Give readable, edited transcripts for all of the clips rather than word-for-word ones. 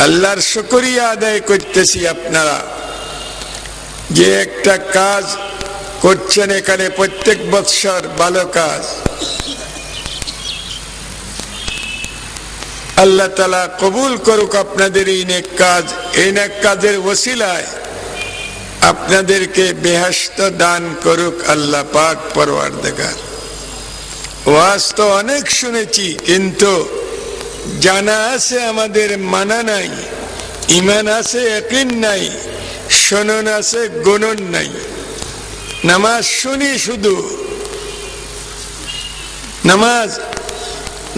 আল্লাহর শুকরিয়া আদায় করতেছি আপনারা যে একটা কাজ করছেন এখানে প্রত্যেক বৎসর, ভালো কাজ। আল্লাহ তাআলা কবুল করুক আপনাদের এই নেক কাজ। এই নেক কাজের ওসিলায় আপনাদেরকে বেহেশত দান করুক আল্লাহ পাক পরওয়ারদিগার। ওয়াজ তো অনেক শুনেছি, কিন্তু জানা আছে আমাদের, মানা নাই। ঈমান আছে, ইয়াকিন নাই। শোনন আছে, গুণন নাই। নামাজ শুনি শুধু, নামাজ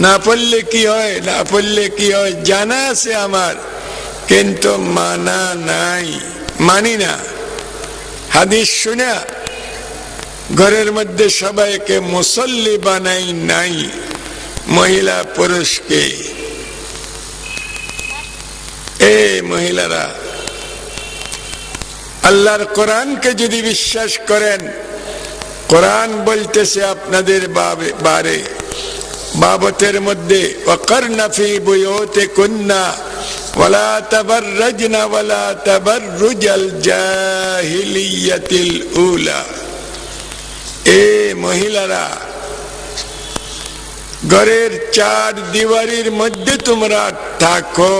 না পড়লে কি হয়, না পড়লে কি হয় জানা আছে আমার, কিন্তু মানা নাই, মানি না। হাদিস শুনে ঘরের মধ্যে সবাইকে মুসল্লি বানাই নাই, মহিলা পুরুষকে। এ মহিলারা, আল্লাহর কোরআনকে যদি বিশ্বাস করেন, কোরআন বলতেছে আপনাদের বারে বাবতের মধ্যে ওয়াকারনা ফি বুয়ুতিকুন্না ওয়ালা তাবাররাজনা ওয়ালা তাবাররুজাল জাহিলিয়াতিল উলা। এ মহিলারা, ঘরের চার দিওয়ারির মধ্যে তোমরা থাকো,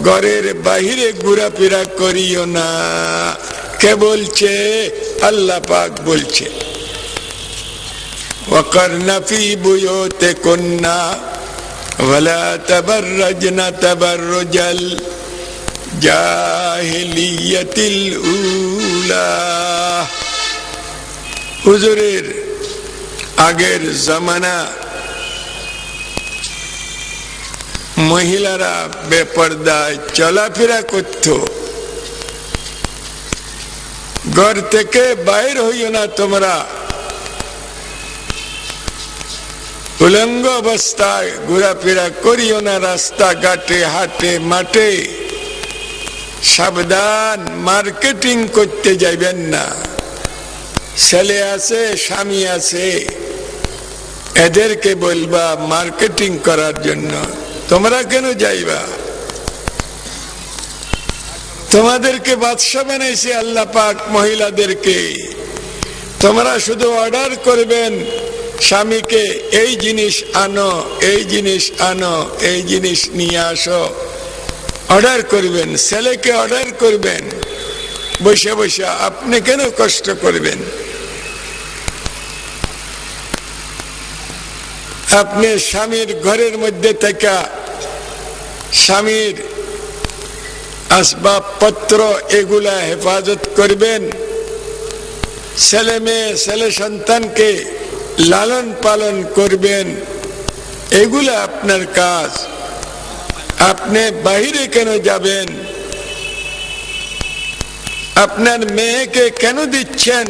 ঘরের বাহিরে ঘোরাফেরা করিও না। কে বলছে? আল্লাহ পাক বলছে ওয়াকারনা ফি বুয়ুতিকুন্না ওয়ালা তাবাররাজনা তাবাররুজাল জাহিলিয়াতিল উলা। হুজুরের আগের জামানা মহিলারা বেপরদায় চলাফেরা করত। ঘর থেকে বাইর হইও না তোমরা, উলঙ্গ অবস্থায় ঘোরাফেরা করিও না রাস্তাঘাটে, হাটে মাঠে। সাবধান, মার্কেটিং করতে যাইবেন না। ছেলে আছে, স্বামী আছে, এদেরকে বলবা মার্কেটিং করার জন্য। তোমরা কেন যাইবা? তোমাদেরকে বাদশা বানাইছে আল্লাহ পাক মহিলাদেরকে। তোমরা শুধু অর্ডার করবেন স্বামীকে, এই জিনিস আনো, এই জিনিস আনো, এই জিনিস নিয়ে আসো। অর্ডার করবেন, ছেলেকে অর্ডার করবেন বসে বসে। আপনি কেন কষ্ট করবেন? আপনি স্বামীর ঘরের মধ্যে থেকে স্বামীর আসবাবপত্র এগুলা হেফাজত করবেন। ছেলে মেয়ে, ছেলে সন্তানকে লালন পালন করবেন। এগুলা আপনার কাজ। আপনি বাহিরে কেন যাবেন? আপনার মেয়েকে কেন দিচ্ছেন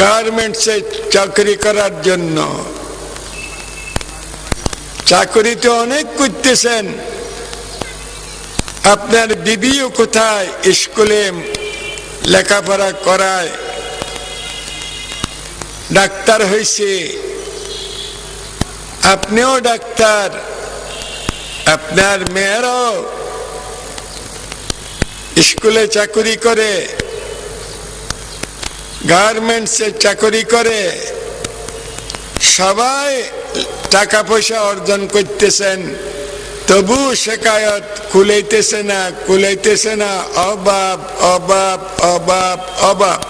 গার্মেন্টসে চাকরি করার জন্য? চাকরি তো অনেক করতেছেন। আপনার বিবিও কোথায়? স্কুলে লেখাপড়া করায়, ডাক্তার হয়েছে। আপনিও ডাক্তার, আপনার মেয়েরাও স্কুলে চাকরি করে, গার্মেন্টসে চাকরি করে। সবাই টাকা পয়সা অর্জন করতেছেন, তবু শেকায়ত কুলাইতেছে না, কুলাইতেছে না। অভাব, অভাব, অভাব, অভাব।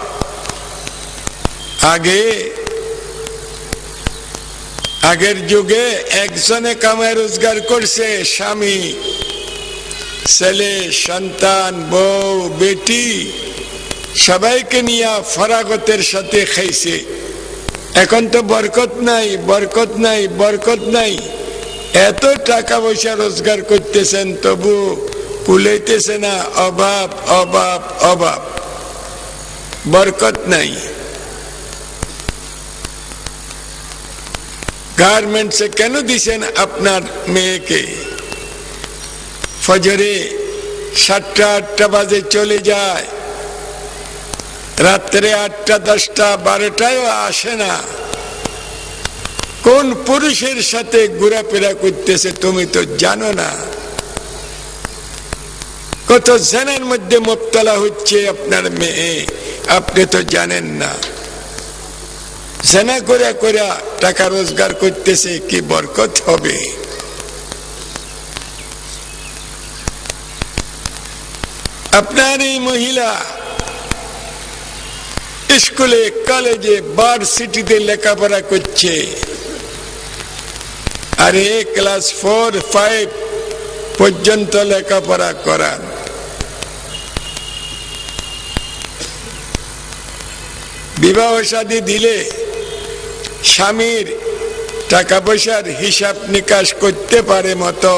আগের যুগে একজনে কামাই রোজগার করছে, স্বামী, ছেলে, সন্তান, বউ, বেটি সবাইকে নিয়ে ফরাগতের সাথে খাইছে। এখন তো বরকত নাই, বরকত নাই, বরকত নাই। এত টাকা পয়সা রোজগার করতেছেন, তবু কুলাইতেছে না। অভাব, অভাব, অভাব, বরকত নাই। গার্মেন্টসে কেন দিছেন আপনার মেয়েকে? ফজরে 7টা 8টা বাজে চলে যায়, রাত্রে 8টা 10টা 12টায় আসে না। কোন পুরুষের সাথে ঘোরাফেরা করতেছে তুমি তো জানো না। কত জেনার মধ্যে মুবতলা হচ্ছে আপনার মেয়ে, আপনি তো জানেন না। জেনা করে করে টাকা রোজগার করতেছে, কি বরকত হবে? আপনার এই মহিলা স্কুলে, কলেজে, ভার্সিটিতে লেখাপড়া করছে, আরে ক্লাস 4-5 পর্যন্ত লেখাপড়া করান। বিবাহ শাদী দিলে স্বামীর টাকা পয়সার হিসাব নিকাশ করতে পারে মতো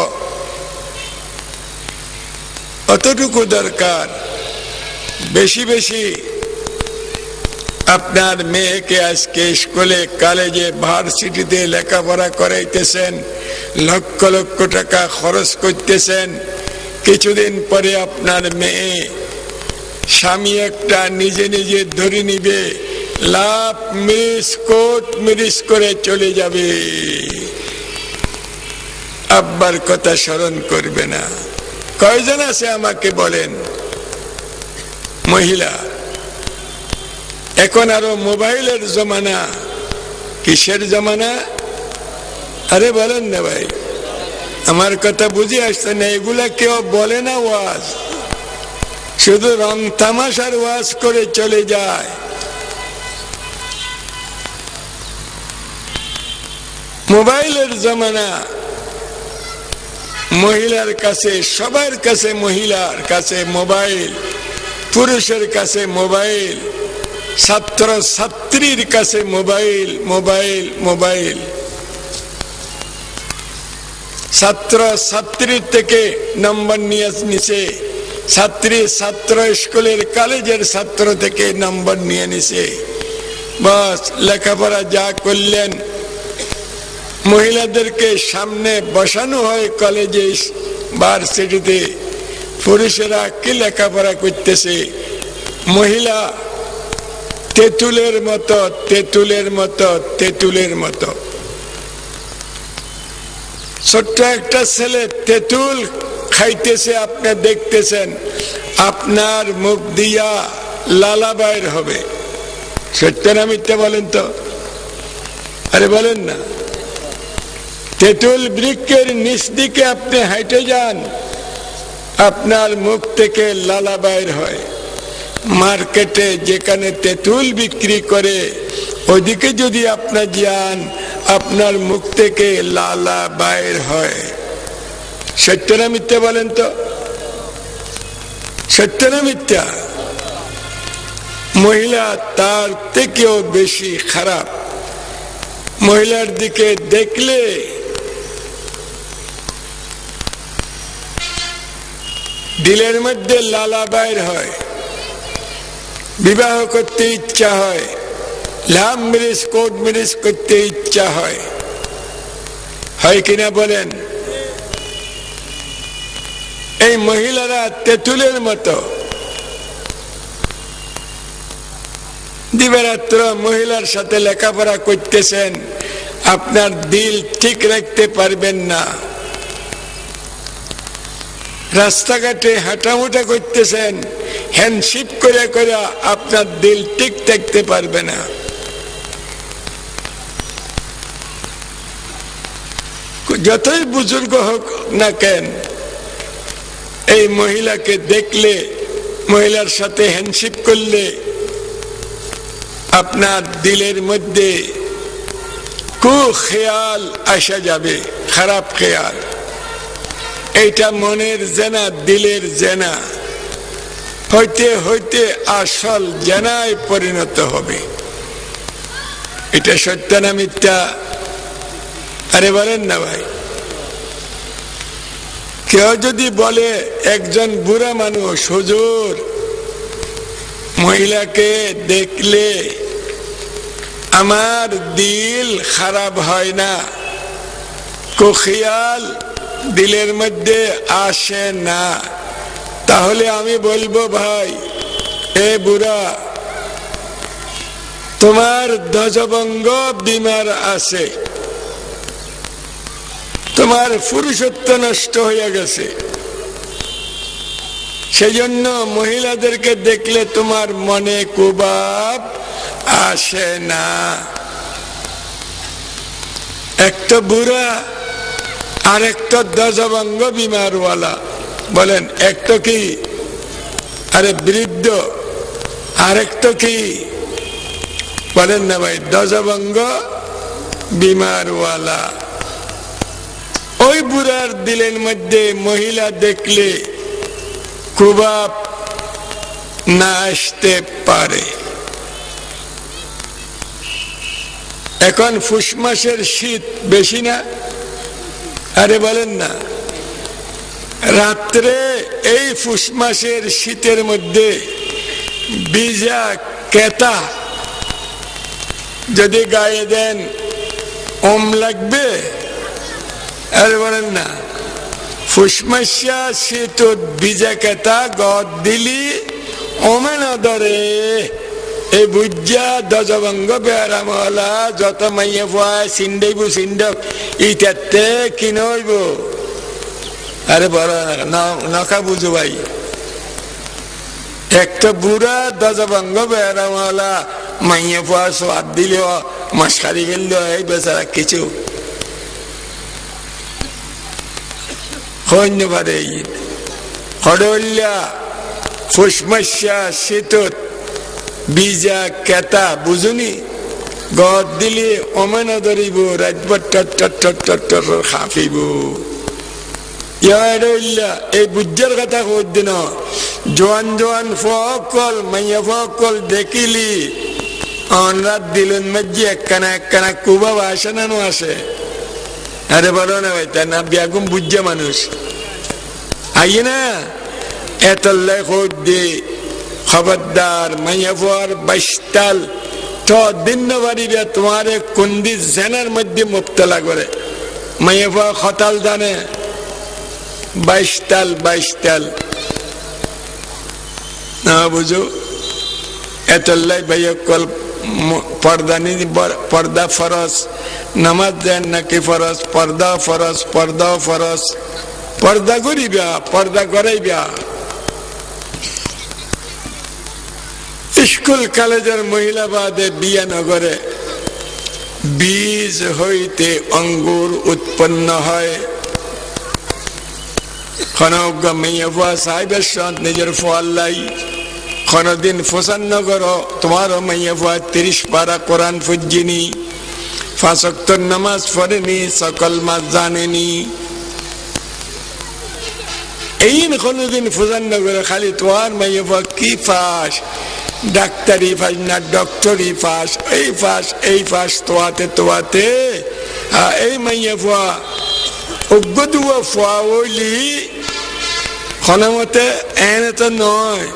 অতটুকু দরকার। বেশি বেশি আপনার মেয়েকে আজকে স্কুলে, কলেজে, ভার্সিটিতে লেখাপড়া করাইতেছেন, লক্ষ লক্ষ টাকা খরচ করতেছেন। কিছুদিন পরে আপনার মেয়ে স্বামী একটা নিজে নিজে ধরে নিবে, লাভ মিরিস কোট মিরিস করে চলে যাবে, আব্বার কথা স্মরণ করবে না। কয়জন আছে আমাকে বলেন? মহিলা। এখন আরো মোবাইলের জমানা। কিসের জমানা? আরে বলেন না ভাই, আমার কথা বুঝে আসছে না? এগুলা কেউ বলে না ওয়াজ, শুধু রং তামাশার ওয়াজ করে চলে যায়। মোবাইলের জমানা। মহিলার কাছে, সবার কাছে, মহিলার কাছে মোবাইল, পুরুষের কাছে মোবাইল, ছাত্র ছাত্রীর কাছে মোবাইল, মোবাইল, মোবাইল। ছাত্র ছাত্রীর থেকে নম্বর নিয়ে নিছে, ছাত্রী ছাত্র স্কুলের, কলেজের ছাত্র থেকে নম্বর নিয়ে নিছে। বাস লেখাপড়া যা করলেন। মহিলাদেরকে সামনে বসানো হয় কলেজে, ভার্সিটিতে। পুরুষেরা কি লেখাপড়া করতেছে? মহিলা তেঁতুলের মতো, তেঁতুলের মতো, তেঁতুলের মতো। ছোট্ট একটা ছেলে তেঁতুল খাইতেছে, আপনি দেখতেছেন, আপনার মুখ দিয়া লালা বাইর হবে। সত্য না মিথ্যা বলেন তো? আরে বলেন না। তেঁতুল বৃক্ষের নিচ দিকে আপনি হাঁটে যান, আপনার মুখ থেকে লালা বাইর হয়। মার্কেটে যেখানে তেঁতুল বিক্রি করে ওদিকে যদি আপনি যান, আপনার মুখ থেকে লালা বাইর হয়। সত্য না মিথ্যা বলেন তো? সত্য না মিথ্যা? মহিলা তার থেকেও বেশি খারাপ। মহিলার দিকে দেখলে দিলের মধ্যে লালা বাইর হয়, বিবাহ করতে ইচ্ছা হয়, লাভ মিরিস কোর্ট মিরিস করতে ইচ্ছা হয়। হয় কিনা বলেন? এই মহিলারা তেঁতুলের মতো। দিবারাত্র মহিলার সাথে লেখাপড়া করতেছেন, আপনার দিল ঠিক রাখতে পারবেন না। রাস্তাঘাটে হাঁটামুটা করতেছেন, হ্যান্ডশিপ করে করে আপনার দিল ঠিক থাকতে পারবে না। যতই বুজুর্গ হোক না কেন, এই মহিলাকে দেখলে, মহিলার সাথে হ্যান্ডশিপ করলে আপনার দিলের মধ্যে কুখেয়াল আসা যাবে, খারাপ খেয়াল। এইটা মনের জেনা, দিলের জেনা। হইতে হইতে আসল জেনায় পরিণত হবে। এটা সত্য না মিথ্যা? আরে বলেন না ভাই। কেউ যদি বলে, একজন বুড়া মানুষ, হুজুর মহিলাকে দেখলে আমার দিল খারাপ হয় না, কুখিয়াল দিলের মধ্যে আসে না, তাহলে আমি বলবো, ভাই এ বুড়া, তোমার ধ্বজভঙ্গ বিমার আছে, তোমার পুরুষত্ব নষ্ট হয়ে গেছে। সেই জন্য মহিলাদেরকে দেখলে তোমার মনে কুবাব আসে না। একটা বুড়া আর একটা দজভঙ্গ বিমারওয়ালা, বলেন একটা কি? আরে বৃদ্ধ, আরেকটা কি বলেন না ভাই? দজভঙ্গ বিমারওয়ালা। ওই বুড়ার দিলের মধ্যে মহিলা দেখলে কুবাব না আসতে পারে। এখন ফুস মাসের শীত বেশি না? আরে বলেন না, রাত্রে এই ফুস মাসের শীতের মধ্যে ভিজা কেতা যদি গায়ে দেন ওম লাগবে? আরে বলেন না, ফুসমাসা শীত ভিজা কেতা গদ দিলি ওমে না ধরে। এই বুঝা দজভঙ্গ বেড়ামলা যত মাইয়ে পায় সিন্ডাইব সিন্ডক ইটাতে কিনে হইব। আরে বড় নখা বুঝো ভাই, একটা বুড়া দজভঙ্গ বেড়ামলা মাইয়ে পাওয়া সোয়াদ দিলেও মশকারি গেল এই বেচারা কিছু হইতে পারে। হডল্লা ফুসমাসা শীতত বিজা কেতা বুঝুনি গদ দিলে অমেনা ধরিব, রাতভর টট খাফিব। এই বুঝার কথা কদিন জোয়ান জোয়ান ফকল মাইয়া ফকল দেখিলি অনরাত দিলেন মধ্যে একখানা কুবাব আসে না আসে? আরে বলো না ভাই, তাই না বেগুম বুঝা মানুষ আইয়ে না এতল্লাই খোঁজ দে। খবরদার মাইয়া ফোয়ার বাইশতাল তো দিন বাড়িবে তোমারে কুন্দি জেনার মধ্যে মুক্তলা করে। মাইয়া ফোয়া খতাল জানে 22 না বুঝো? এতল্লাই ভাইয়া কল পর্দা নি পর্দা ফরজ, নামাজ দেন নাকি ফরজ? পর্দা ফরজ, পর্দা ফরজ। পর্দা করিবা, পর্দা করাইবা। স্কুল কলেজের মহিলা বাদে বিয়া নগরে বীজ হইতে অঙ্গুর উৎপন্ন হয়। খনজ্ঞ মেয়ে ফুয়া সাহেবের সঙ্গ নিজের ফোয়াল্লাই কোনদিন পছন্দ করো তোমারও মাইয়া ফুয়া 30 পারা কোরআন ফুজিনি, 5 ওয়াক্ত নামাজ পড়েনি, সকল মাস জানেনি। এই কোনদিন পছন্দ করে খালি তোমার মাইয়া ফুয়া কি ফাঁস, ডাক্তারি ফাঁস না ডক্টরি ফাঁস, এই ফাঁস তোয়াতে এই মাইয়া ফুয়া অজ্ঞদুয়া ফুয়া ওইলি খনমতে এনে তো নয়।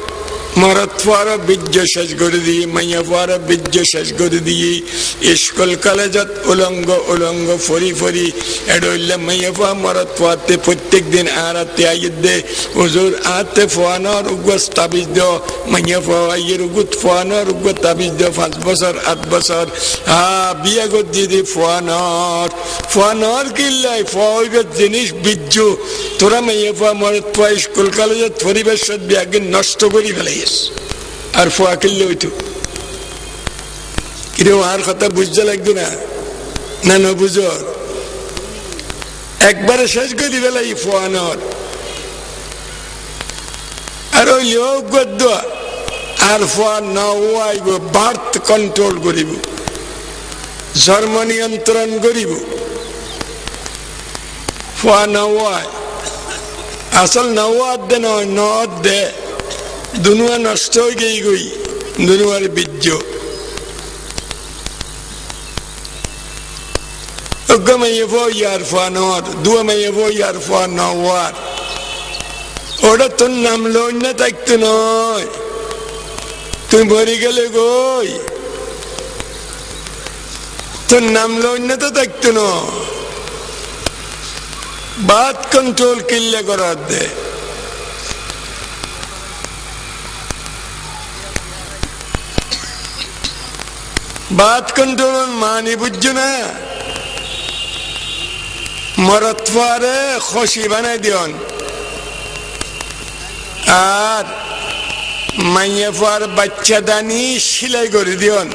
মরদ ফুয়ারও বীর্য শেষ করে দিয়ে, মাইয়া ফুয়ারও বীর্য শেষ করে দিয়ে স্কুল কলেজত উলঙ্গ ফরি এডলে মাইয়া ফুয়া মরদ ফুয়াতে প্রত্যেক দিন আরাতে আইয়ে দে হুজুর আতে ফুয়ানোর উগ্র তাবিজ দেও। মাইয়া ফুয়া আইয়ের উগুত ফুয়ানোর উগ্র তাবিজ দেও 5 বছর 8 বছর বিয়া গত দিদি ফুয়ানোর কিল্লাই ফুয়া জিনিস বীর্য তোরা মাইয়া ফুয়া মরদ ফুয়া স্কুল কলেজত পরিবেশ বিয়াকে নষ্ট করি ফেলাই আর ফুয়া কিনলে হইতো কিরে আর কথা বুঝতে লাগতো না না বুঝো? একবারে শেষ করি ফেলাই ফুয়ানোর। আর ওই গদ্য আর ফুয়া নাইব বার্থ কন্ট্রোল করিব, জন্ম নিয়ন্ত্রণ করিব। ফুয়া নাওয়ায় আসল নাওয়াত দে নয় নদ দে দুনুয়া নষ্ট হয়ে গই দুনুয়ার বীর্য। ওটা তোর নাম লই না থাকতো নয়, তুই ভরে গেলে গই তোর নাম লই না তো থাকতো ন। বাদ কন্ট্রোল কিল্লে করার দে। বাদ কন্ট্রোল মানি বুঝছো না? মরদ ফুয়ারে খসি বানাই দিয়ন, আর মাইয়া ফুয়ার বাচ্চা দানি সিলাই করে দিয়ন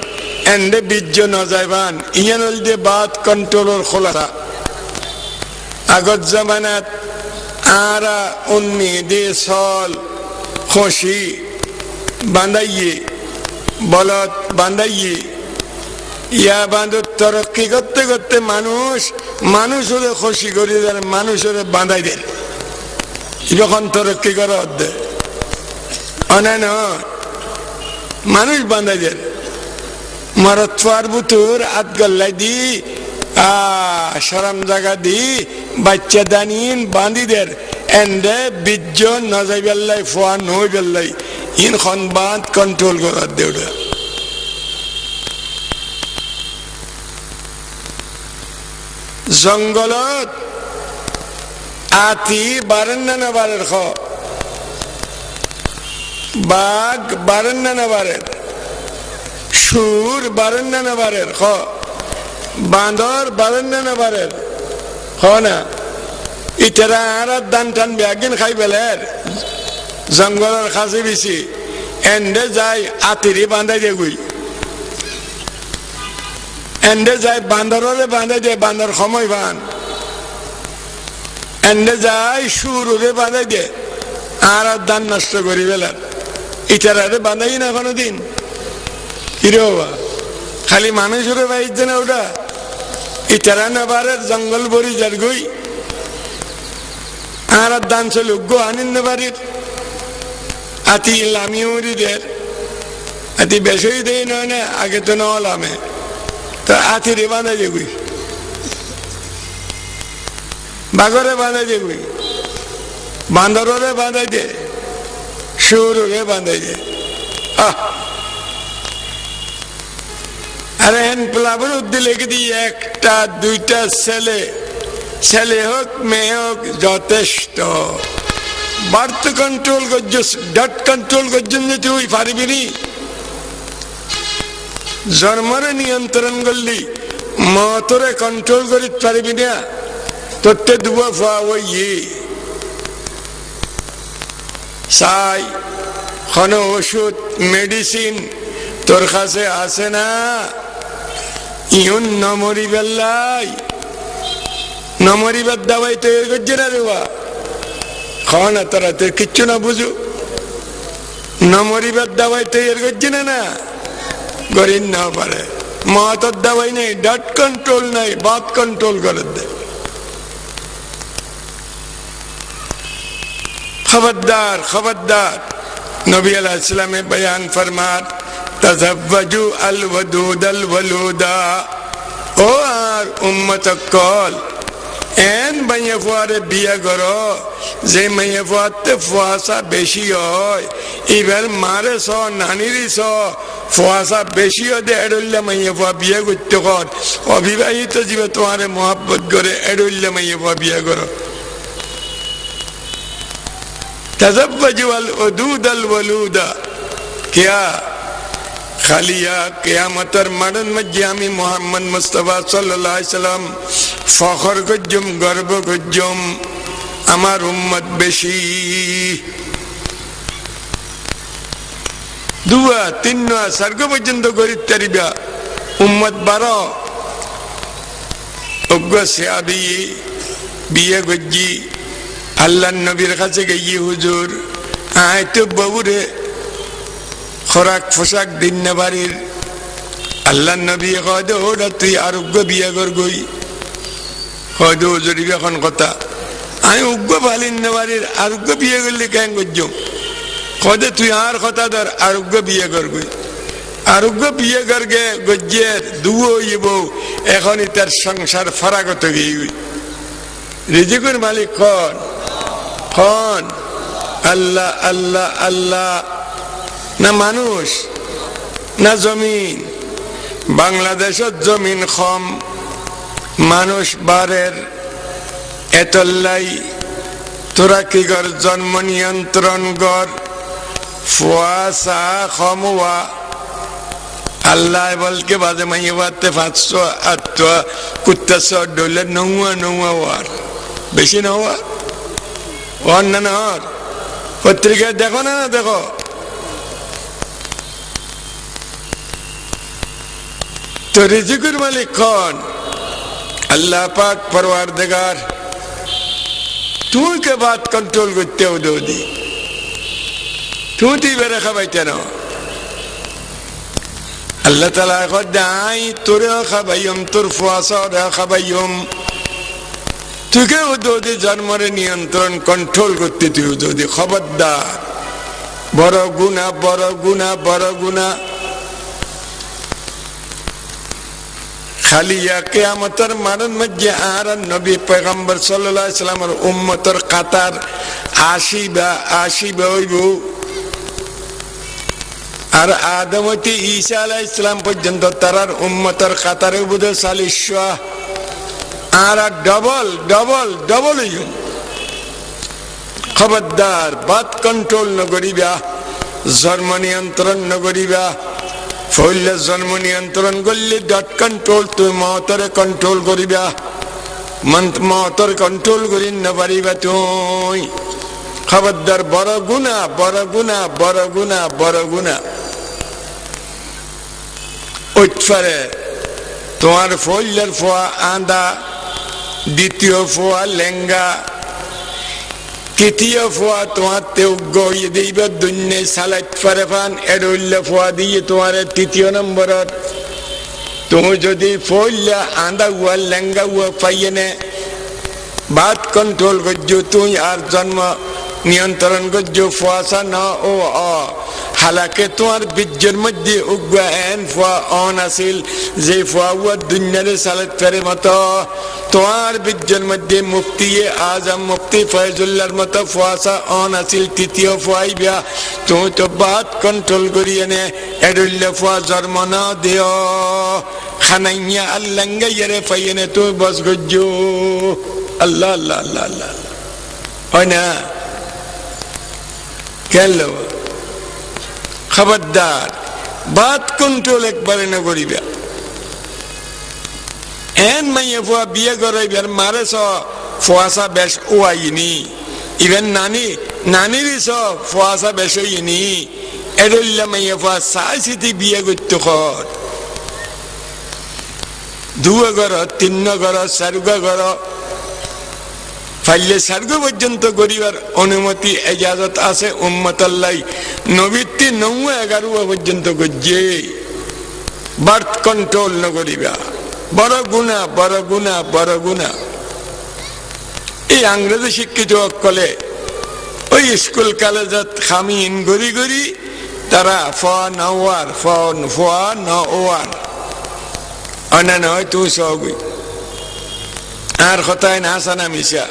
এন্ডে বীর্য নজাইবান ইয়ান হলদে বাদ কন্ট্রোলর খোলা আগত জামানাত আরা উন্মি দে সল খুশি বান্ধাইয়ে বলত বান্ধাইয়ে ইয়া বান্ধব তরক্কি করতে করতে মানুষরে খুশি করে দেন মানুষরে বাঁধাই দেন যখন তরক্কি করা অর্ধে অনান মানুষ বাঁধাই দেন মারত ফার বুতুর আত গল্লাই দি সরম জায়গা দি বাচ্চা দানিন বাঁধি দের এন্ডে বীর্য নজাই বেল্লাই ফোয়া নই বেল্লাই ইন খন বাঁধ কন্ট্রোল করার দেউড়া জঙ্গলত আতি বারেন না বারের খ বাঘ বারেন না বারের সুর বারেন না বারের খ বাঁদর বারেন না বারের হ না ইতারা আর দান টানবে একদিন খাই বেলের জঙ্গলের খাসি বেশি এন্ডে যাই আতিরি বাঁধাই দিয়ে গুই এন্ডে যায় বান্দরে বাঁধাই দিয়ে বান্দর সময় বান এন্ডে যায় সুরে বাঁধাই দিয়ে আর দান নষ্ট করি বেলার ইটারে বাঁধাই না কোনোদিন কিরে বাবা খালি মানুষের বাইছে না ওটা ইটারা না বারের জঙ্গল বরি যার গই আর দান চল গো আনিন না বাড়ির আতি লামি উড়ি দের আতি বেশই দেই নয় না আগে তো নলামে তো আতিরে বাঁধাই দেবই বাঘরে বাঁধাই দেবই বান্দরে বাঁধাই দে সুরে বাঁধাই দে আরে হেন প্লাবর উদ্দি লেগে দিই একটা দুইটা ছেলে হোক মেয়ে হোক যথেষ্ট বার্থ কন্ট্রোল করছিস ডট কন্ট্রোল করছেন যে তুই পারিবি নি জন্মরে নিয়ন্ত্রণ করলি মতরে কন্ট্রোল করি পারিবি না তোরতে দুবো ফা ওই চাই কোন ওষুধ মেডিসিন তোর কাছে আছে না ইউন নমরি বেল্লাই নমরিবার দাওয়াই তৈরি করছে না রেবা খাওয়া না তোরা তোর কিচ্ছু না বুঝু নমরিবার দাওয়াই তৈরি করছে না গরিব না পারে মহাতর দাওয়াই নেই ডট কন্ট্রোল নাই বাত কন্ট্রোল করে দে খবরদার খবরদার নবী আলাইহিস সালামে বয়ান ফরমার তাজাওয়াজু আল ওয়াদুদ আল ওয়ালুদা ও আর উম্মত কল এন মাইয়া ফুয়ারে বিয়া করো যে মাইয়া ফুয়াতে ফুয়াশা বেশি হয় এবার মারে স নানিরি স ফুয়াশা বেশি হতে এডল্লা মাইয়া ফুয়া বিয়া করতে কর অবিবাহিত জীবে তোমারে মহাব্বত করে এডল্লা মাইয়া ফুয়া বিয়া করো তাজাওয়াজু আল ওয়াদুদ আল ওয়ালুদা কিয়া খালিয়া কিয়ামতের মাঠের মধ্যে আমি মুহাম্মদ মুস্তাফা সাল্লাল্লাহু আলাইহি সাল্লাম ফখর করজুম গর্ব করজুম আমার উম্মত বেশি দুয়া তিন স্বর্গ পর্যন্ত গরিব তারিবা উম্মত 12 অজ্ঞ সাহাবী বিয়ে গজ্জি আল্লাহর নবীর কাছে গিয়ে হুজুর আয় তো বাবুরে খোরাক পোশাক দিন না বাড়ির আল্লাহ নবী কয় ওটা তুই আরোগ্য বিয়ে কর গই হয়তো হুজুর এখন কথা আমি উগ্র ভালিন না বাড়ির আরোগ্য বিয়ে করলে কেন করছ কদে তুই আর কথা ধর আরোগ্য বিয়ে কর গই আরোগ্য বিয়ে করগে গজ্জের দুও ইব এখনই তার সংসার ফারাগত গিয়ে রিজিকুর মালিক খন আল্লাহ আল্লাহ আল্লাহ না মানুষ না জমিন বাংলাদেশের জমিন কম মানুষ বারের এতল্লাই তোরা কি কর জন্ম নিয়ন্ত্রণ কর ফুয়াশা কমুয়া আল্লাহ বলকে বাজে মাইয়ে বাড়তে 500 800 কুত্তাশো ডলে নৌয়া নৌয়া ওয়ার বেশি না হওয়া ওর না পত্রিকায় দেখো না দেখো, তো রিজিকের মালিক কোন? আল্লাহ পাক পরওয়ারদিগার। তুই কে বাত কন্ট্রোল করতে দি, তুই বেড়ে খাবাইতে না। আল্লাহ তাআলা কদাই তোরে খাবাইম, তোর ফুয়াসা খাবাইম। তুই কে উদি জন্মরে নিয়ন্ত্রণ কন্ট্রোল করতে, তুই উদি খবরদার। বড় গুনাহ, বড় গুনাহ, বড় গুনাহ। খালি কিয়ামতের মারণ মধ্যে আর নবী পয়গম্বর সাল্লাল্লাহু আলাইহি সাল্লামের উম্মতের কাতার আসিবা হইব। আর আদম হইতে ঈসা আলাইহিস সালাম পর্যন্ত তারার উম্মতের কাতারে বুঝে 40 আর ডবল ডবল ডবল হইব। খবরদার, বাত কন্ট্রোল ন করিবা, জন্ম নিয়ন্ত্রণ ন করিবা। ফলে জন্ম নিয়ন্ত্রণ করলে ডট কন্ট্রোল, তুই মতরে কন্ট্রোল করিবা। মতর কন্ট্রোল করি না পারিবা তুই। খবরদার, বড় গুনাহ, বড় গুনাহ, বড় গুনাহ, বড় গুনাহ। উঠফারে তোমার ফলের ফোয়া আন্দা, দ্বিতীয় ফোয়া লেঙ্গা, তৃতীয় ফোয়া তোমার গিয়ে দিবে দুনিয়া সালাত ফারে ফান এডুল্লা ফোয়া দিয়ে তোমার তৃতীয় নম্বরত। তুমি যদি ফইলা আন্দা হুয়া লেঙ্গা হুয়া পাইয়ে নে বাত কন্ট্রোল করছো তুই, আর জন্ম নিয়ন্ত্রণ করছো ফুয়াশা ন ও হালাকে তোমার বীর্যের মধ্যে উগ্রা এন ফুয়া অন আসিল, যে ফুয়া হুয়া দুনিয়ারে সালাত ফারে মতো তোমার বীর্যের মধ্যে মুফতি আজম মুফতি ফয়জুল্লাহর মতো ফুয়াশা অন আসিল। তৃতীয় ফুয়াই বিয়া তুমি তো বাত কন্ট্রোল করিয়ে নে এডুল্লা ফুয়া জন্ম না দিও। খানাইয়া আল্লাঙ্গাইয়ারে পাইয়ে নে তুই বস গজ্জো। আল্লাহ আল্লাহ আল্লাহ আল্লাহ হয় না? কেন? খবরদার, বাত কন্ট্রোল একবারে না করিবা। এন মাইয়া ফুয়া বিয়ে করাইবার মারে স ফুয়াশা বেশ ওয়াইনি, ইভেন নানির স ফুয়াশা বেশ হইনি। এডল্লা মাইয়া ফুয়া সাইসিতি বিয়ে করতে কর। দুয়া ঘর, তিন ঘর, চারুগা ঘর, ফাইলে সার্গ পর্যন্ত করিবার অনুমতি এজাজত আছে উম্মতাল্লাহ। নবীতি 9-11 পর্যন্ত গজ্জে বার্থ কন্ট্রোল ন করিবা। বড় গুনাহ, বড় গুনাহ, বড় গুনাহ। এই ইংরেজি শিক্ষিত অকলে ওই স্কুল কলেজত খামিন গড়ি গড়ি তারা ফোয়ার অনান হয় তুই সবই আর কথায় না হাসানা মিশা।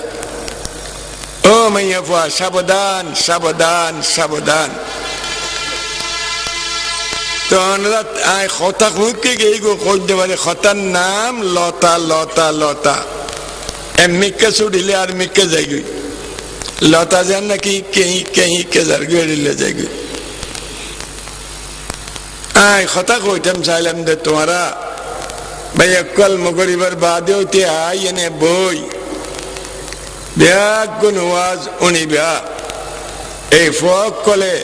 ও মাইয়া ফুয়া, সাবধান সাবধান সাবধান। তো কথা খুঁজকে গিয়ে কইতে পারে খতার নাম লতা লতা লতা। মিক্কা ছুটিলে আর মিক্কা যাইগই লতা যান নাকি কেহি কেহি কেজার গিয়ে যাইগই। কথা কইতাম চাইলাম দে তোমারা ভাই কল মগরিবার বাদে হইতে আই এনে বই ব্যাগ গুন ওয়াজ উনিবা। এই ফক কলে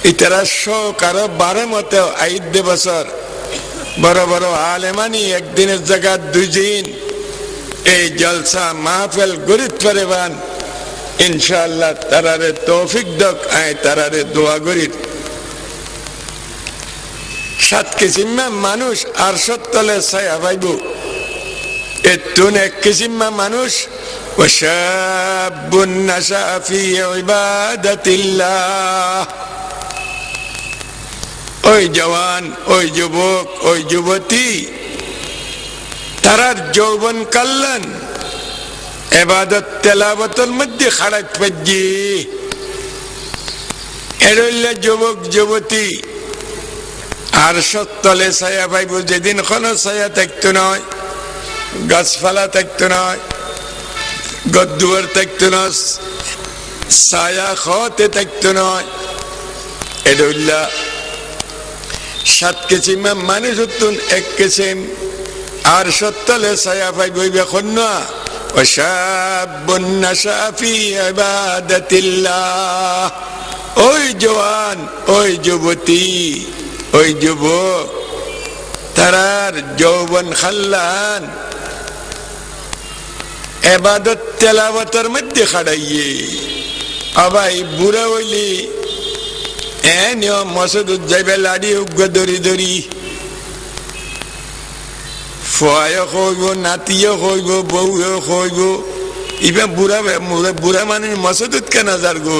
ইতারা কারো 12 মতে 8 বছর বড় বড় আলেমানি একদিনের জায়গা 2 দিন এই জলসা মাহফিল গরিত পারেবান। ইনশাআল্লাহ তারারে তৌফিক দক, আয় তারারে দোয়া করিত। 7 কিসিমা মানুষ আর সত্তলে ছায়া পাইব। এতুন 1 কিসিমা মানুষ ওয়াশাবুন নাশা ফি ইবাদাতিল্লাহ। ওই জওয়ান, ওই যুবক, ওই যুবতী তারার যৌবন কাল্লান ইবাদত তেলাওয়াতের মধ্যে খাড়াত পাজ্জি। এরইল্লা যুবক যুবতী আর সত্তলে ছায়া পাইব। যেদিন কোনো ছায়া থাকতো নয়, গাছপালা থাকতো নয়, গদ্দুয়ার থাকতো না, ছায়া খতে থাকতো নয়। এরইল্লা 7 কিসিমা মানুষ হতুন 1 কিসিম আর সত্তলে ছায়া পাইব। এখন না ওয়াশাবুন নাশা ফি ইবাদাতিল্লাহ। ওই জওয়ান, ওই যুবতী, ওই যুবক, তারার যৌবন খাল্লান ইবাদত তেলাওয়াতের মধ্যে খাড়াইয়ে। আবাই বুড়া হইলি এনিও মসজিদ যাইবে লাড়ি উগ্র দড়ি দড়ি, ফুয়ায়ও কইব, নাতিও কইব, বউও কইব, ইবা বুড়া বুড়া মানুষ মসজিদ কেন যার গো।